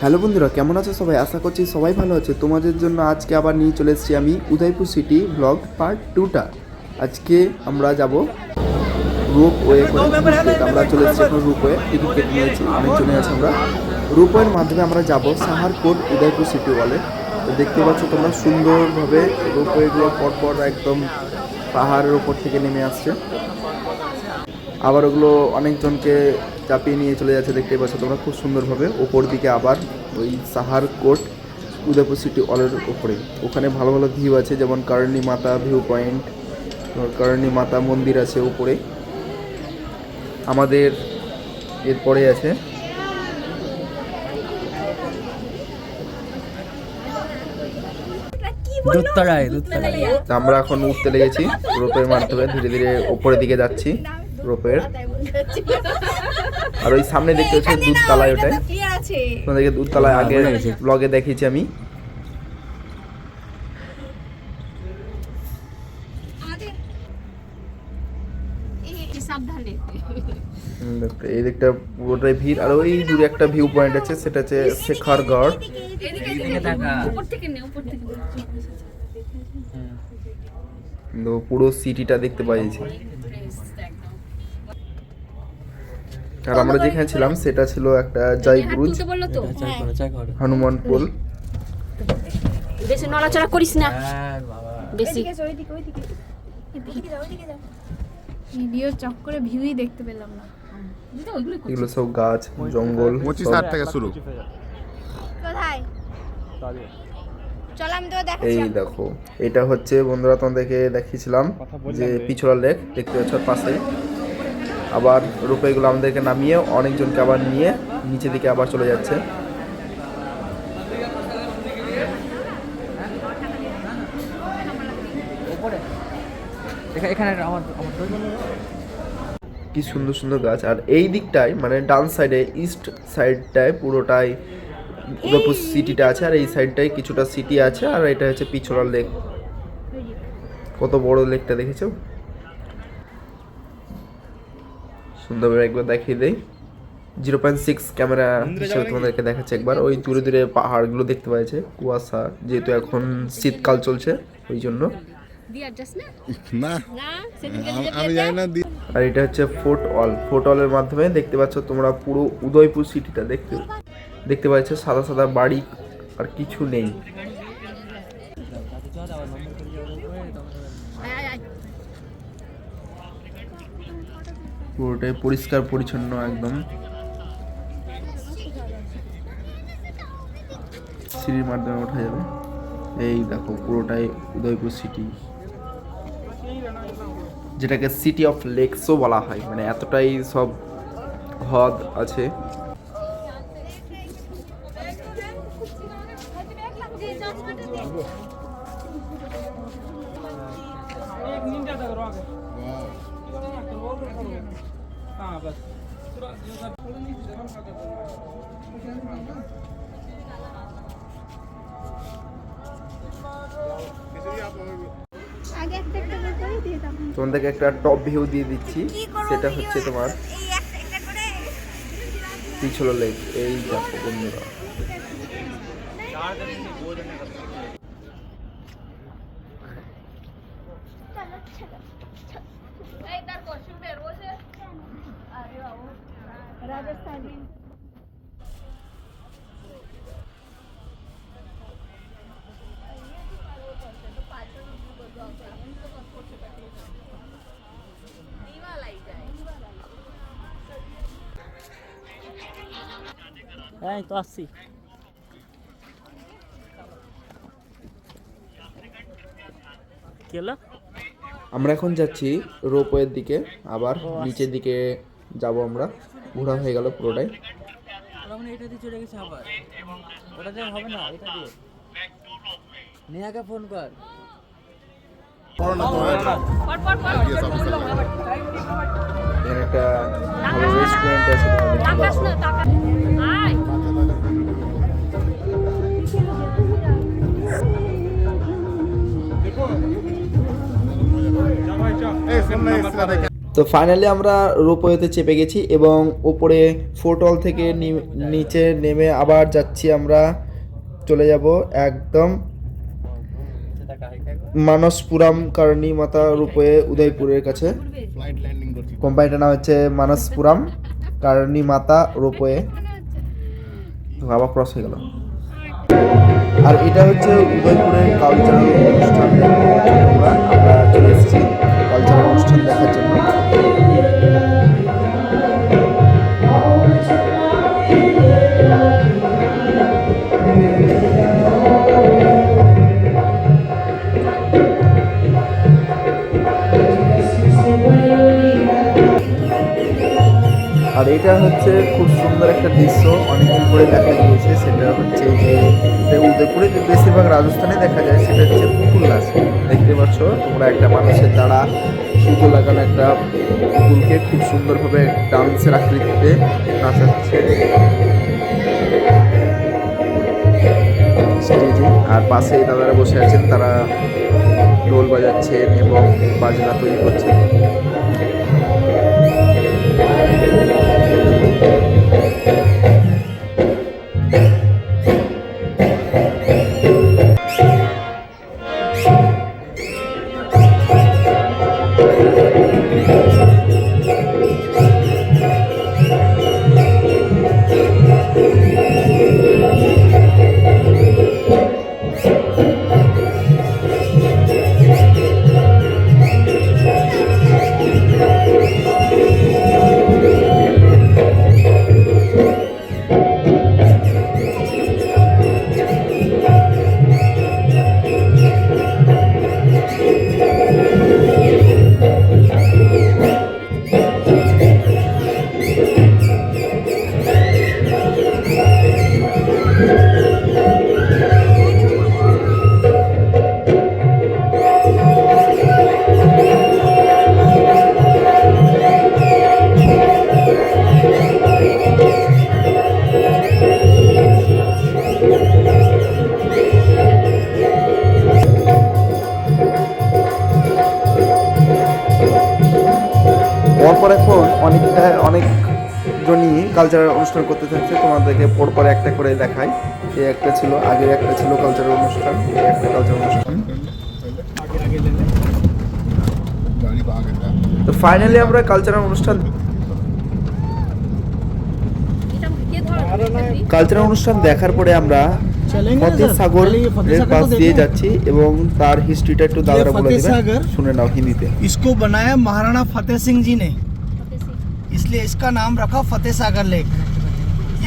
Hello বন্ধুরা, কেমন আছো সবাই? আশা করছি সবাই ভালো আছে। তোমাদের জন্য আজকে আবার নিয়ে চলে এসেছি আমি উদয়পুর সিটি ব্লগ পার্ট 2টা। আজকে আমরা যাব রোপওয়ে করে ঘুরতে। আমরা চলে এসেছি এখন রোপওয়ে, টিকিট কেটে নিয়েছি, অনেকজনে আছে। আমরা রোপওয়ের মাধ্যমে আমরা যাব সাহারকোট উদয়পুর সিটি ওয়ালে। তো দেখতে পাচ্ছ তোমরা সুন্দরভাবে রোপওয়েগুলো পরপর একদম পাহাড়ের ওপর থেকে নেমে আসছে। আবার ওগুলো অনেকজনকে চাপিয়ে নিয়ে চলে যাচ্ছে, দেখতেই পাচ্ছ তোমরা খুব সুন্দরভাবে। ওপর দিকে আবার ওই সাহারকোট উদয়পুর সিটি ওয়ালের ওপরে ওখানে ভালো ভালো ভিউ আছে, যেমন কারণী মাতা ভিউ পয়েন্ট, কারণী মাতা মন্দির আছে উপরে। আমাদের এরপরে আছে আমরা এখন উঠতে লেগেছি রোপের মাধ্যমে, ধীরে ধীরে উপরের দিকে যাচ্ছি রোপের। আর ওই সামনে দেখতে হচ্ছে দুধতলায়, ওটাই তোমাদেরকে দুধতলায় আগে ব্লগে দেখিয়েছি আমি। এই দিকটা পুরোটাই ভিড়। আর ওই দূরে একটা ভিউ পয়েন্ট আছে, সেটা হচ্ছে শেখারগড়। পুরো সিটিটা দেখতে পাইছি। আর আমরা যেখানে ছিলাম সেটা ছিল একটা জয়গুরুজ হনুমান পোল। বেশি নড়াচড়া করিস না, বেশি ভিডিও চক্করে ভিউই দেখতে পেলাম না। এগুলো সব গাছ জঙ্গল 25 থেকে শুরু। কোথায় চল আমি তো এই দেখো, এটা হচ্ছে বন্ধুরা তোমাদেরকে দেখিয়েছিলাম যে পিছলা লেক, দেখতে পাচ্ছ পাশে। আবার রূপেগুলো আমাদেরকে নামিয়ে অনেকজনকে আবার নিয়ে নিচের দিকে আবার চলে যাচ্ছে। কি সুন্দর সুন্দর গাছ। আর এই দিকটায় মানে ডান সাইডে ইস্ট সাইডটায় পুরোটাই উদয়পুর সিটিটা আছে, আর এই সাইডটায় কিছুটা সিটি আছে। আর এটা হচ্ছে পিছলা লেক। কত বড় লেকটা দেখেছো? সুন্দরভাবে একবার দেখিয়ে দেই। 0.6 ক্যামেরা হিসেবে তোমাদেরকে দেখাচ্ছে একবার। ওই দূরে দূরে পাহাড়গুলো দেখতে পাচ্ছে, কুয়াশা, যেহেতু এখন শীতকাল চলছে ওই জন্য। না আমি জানি না। আর এটা হচ্ছে ফোর্ট ওয়াল। ফোর্ট ওয়ালের মাধ্যমে দেখতে পাচ্ছ তোমরা পুরো উদয়পুর সিটিটা দেখতে পাচ্ছ। সাদা সাদা বাড়ি আর কিছু নেই। পুরোটাই পরিষ্কার পরিচ্ছন্ন একদম। সিঁড়ির মাধ্যমে ওঠা যাবে। এই দেখো পুরোটাই উদয়পুর সিটি, যেটাকে সিটি অফ লেকসও বলা হয়, মানে এতটাই সব হ্রদ আছে। তোমাদেরকে একটা টপ ভিউ দিয়ে দিচ্ছি, সেটা হচ্ছে তোমার পিছলা লেক। এই দেখো বন্ধুরা, এই তো আসছি। আমরা এখন যাচ্ছি রোপওয়ের দিকে, আবার নিচের দিকে যাব আমরা। ঘোরা হয়ে গেল পুরোটাই। এটা দিয়ে চলে গেছে আবার, ওটা দিয়ে হবে না, এটা দিয়ে নেহাকে ফোন কর। এখানে একটা ভালো রেস্টুরেন্ট আছে, তো ফাইনালি আমরা রোপওয়েতে চেপে গেছি এবং ওপরে ফোর্টল থেকে নিচে নেমে আবার যাচ্ছি আমরা, চলে যাব একদম মানসপুরাম কারণী মাতা রোপওয়ে উদয়পুরের কাছে। ফ্লাইট ল্যান্ডিং করছি। কোম্পানিটার নাম হচ্ছে মানসপুরাম কারণী মাতা রোপওয়ে। আবার ক্রস হয়ে গেল। আর এটা হচ্ছে উদয়পুরের কালচারাল অনুষ্ঠান। আমরা চলে এসেছি কালচারাল অনুষ্ঠান দেখার জন্য। আর এটা হচ্ছে খুব সুন্দর একটা দৃশ্য, অনেকদিন করে দেখা গিয়েছে। সেটা হচ্ছে যে উদয়পুরে বেশিরভাগ রাজস্থানে দেখা যায়, সেটা হচ্ছে পুতুল নাচ। দেখতে পাচ্ছ তোমরা একটা মানুষের দ্বারা সুতো লাগানো একটা পুতুলকে খুব সুন্দরভাবে ডান্সের আকৃতিতে নাচাচ্ছে স্টেজে। আর পাশে দাদারা বসে আছেন, তারা ঢোল বাজাচ্ছেন এবং বাজনা তৈরি করছেন। পরপর এখন অনেকজনই কালচারাল অনুষ্ঠান করতে থাকছে। তোমাদেরকে পরপর একটা করে দেখাই। এই একটা ছিল, আগে একটা ছিল কালচারাল অনুষ্ঠান, এই একটা কালচারাল অনুষ্ঠান। তো ফাইনালি আমরা কালচারাল অনুষ্ঠান দেখার পরে আমরা ফতেহ সাগরের পাশ দিয়ে যাচ্ছি এবং তার হিস্ট্রিটা একটু দাদারা বলে দিবেন, শুনে নাও হিন্দিতে। इसको बनाया महाराणा फतेह सिंह जी ने, इसलिए इसका नाम रखा फतेह सागर लेक।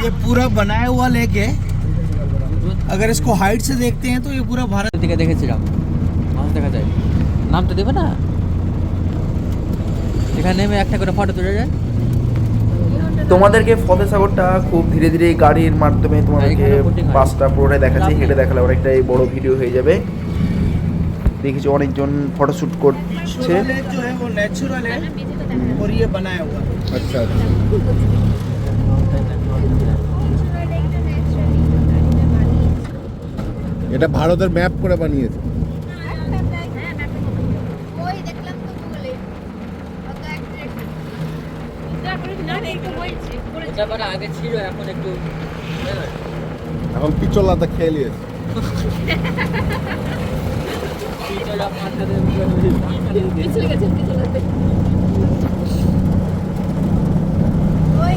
ये पूरा बनाया हुआ लेक है। अगर इसको हाइट से देखते हैं तो ये पूरा भारत দিকে দেখেছিলাম, মাছ দেখা যায়। নাম তো দেবে না, এখানে নেমে একটা করে ফটো তুলে যায়। তোমাদেরকে ফতেহ সাগরটা খুব ধীরে ধীরে গাড়ির মাধ্যমে তোমাদেরকে বাসটা পুরোটাই দেখাচ্ছি। হেঁটে দেখালে অনেকটাই বড় ভিডিও হয়ে যাবে। দেখেছি অনেকজন ফটোশ্যুট করছে। लेक जो है वो नेचुरल है और ये बनाया हुआ है। আচ্ছা এটা ভারতের ম্যাপ করে বানিয়েছে। এটা মানে আগে ছিল, এখন একটু এখন পিছলাটা খেয়ে নিয়েছে। পিছলে গেছে, পিছলে ওই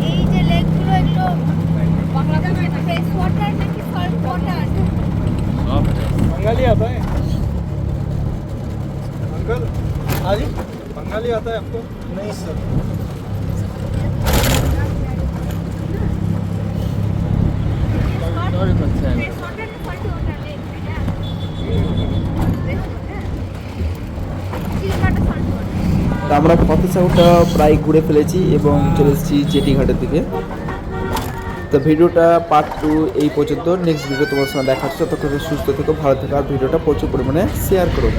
এই যে লেকগুলো এগুলো ফ্রেশ ওয়াটার নাকি সল্ট ওয়াটার? बंगाली आता है अंकल? हाँ जी, बंगाली आता है आपको? नहीं सर। ফ্রেশ ওয়াটার না সল্ট ওয়াটার লেক এটা? চিলকাটা সল্ট ওয়াটার। তো আমরা ফতেহ সাগরটা প্রায় ঘুরে ফেলেছি এবং চলে এসেছি জেটি ঘাটের দিকে। তো ভিডিওটা পার্ট 2 এই পর্যন্ত। নেক্সট ভিডিও তোমার সঙ্গে দেখা হচ্ছে। ততক্ষণ সুস্থ থেকো, ভালো থেকো, আর ভিডিওটা প্রচুর পরিমাণে শেয়ার করো।